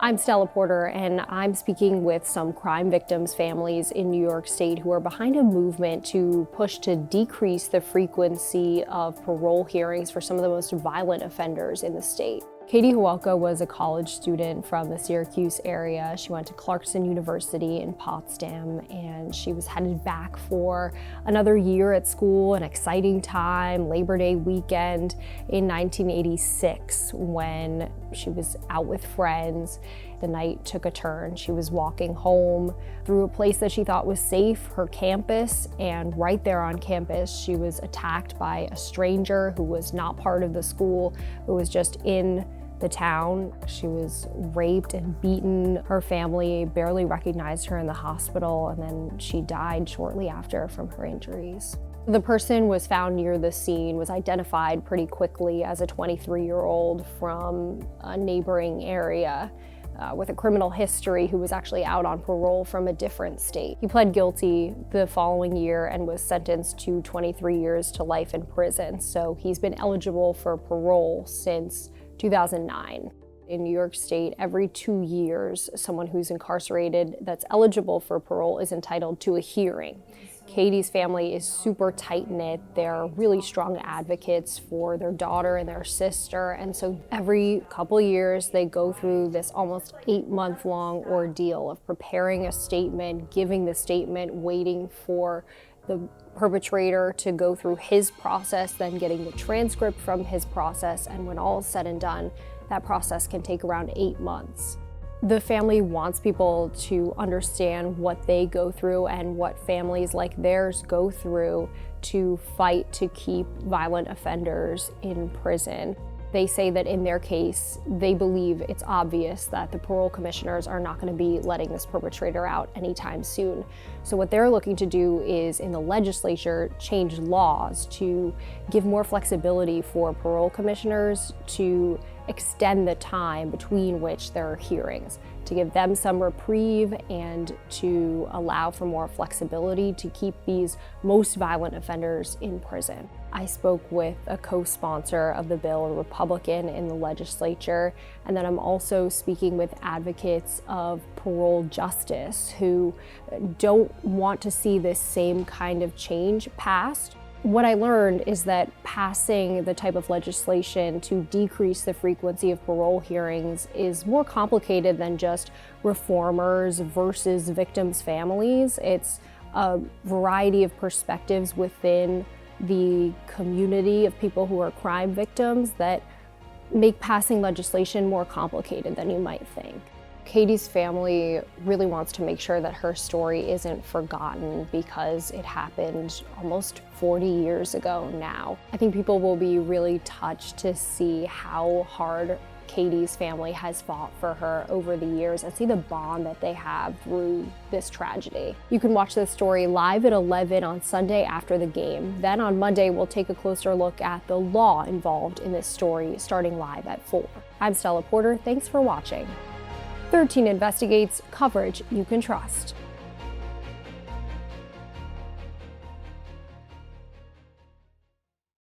I'm Stella Porter, and I'm speaking with some crime victims' families in New York State who are behind a movement to push to decrease the frequency of parole hearings for some of the most violent offenders in the state. Katie Huelka was a college student from the Syracuse area. She went to Clarkson University in Potsdam, and she was headed back for another year at school, an exciting time, Labor Day weekend in 1986, when she was out with friends. The night took a turn. She was walking home through a place that she thought was safe, her campus, and right there on campus, she was attacked by a stranger who was not part of the school, who was just in the town. She was raped and beaten. Her family barely recognized her in the hospital, and then she died shortly after from her injuries. The person was found near the scene, was identified pretty quickly as a 23-year-old from a neighboring area with a criminal history who was actually out on parole from a different state. He pled guilty the following year and was sentenced to 23 years to life in prison. So he's been eligible for parole since 2009. In New York State, every 2 years, someone who's incarcerated that's eligible for parole is entitled to a hearing. Katie's family is super tight-knit. They're really strong advocates for their daughter and their sister, and so every couple years they go through this almost 8-month-long ordeal of preparing a statement, giving the statement, waiting for the perpetrator to go through his process, then getting the transcript from his process, and when all is said and done, that process can take around 8 months. The family wants people to understand what they go through and what families like theirs go through to fight to keep violent offenders in prison. They say that in their case, they believe it's obvious that the parole commissioners are not going to be letting this perpetrator out anytime soon. So what they're looking to do is, in the legislature, change laws to give more flexibility for parole commissioners to extend the time between which there are hearings, to give them some reprieve and to allow for more flexibility to keep these most violent offenders in prison. I spoke with a co-sponsor of the bill, a Republican in the legislature, and then I'm also speaking with advocates of parole justice who don't want to see this same kind of change passed. What I learned is that passing the type of legislation to decrease the frequency of parole hearings is more complicated than just reformers versus victims' families. It's a variety of perspectives within the community of people who are crime victims that make passing legislation more complicated than you might think. Katie's family really wants to make sure that her story isn't forgotten because it happened almost 40 years ago now. I think people will be really touched to see how hard Katie's family has fought for her over the years and see the bond that they have through this tragedy. You can watch this story live at 11 on Sunday after the game. Then on Monday, we'll take a closer look at the law involved in this story starting live at 4. I'm Stella Porter. Thanks for watching. 13 Investigates, coverage you can trust.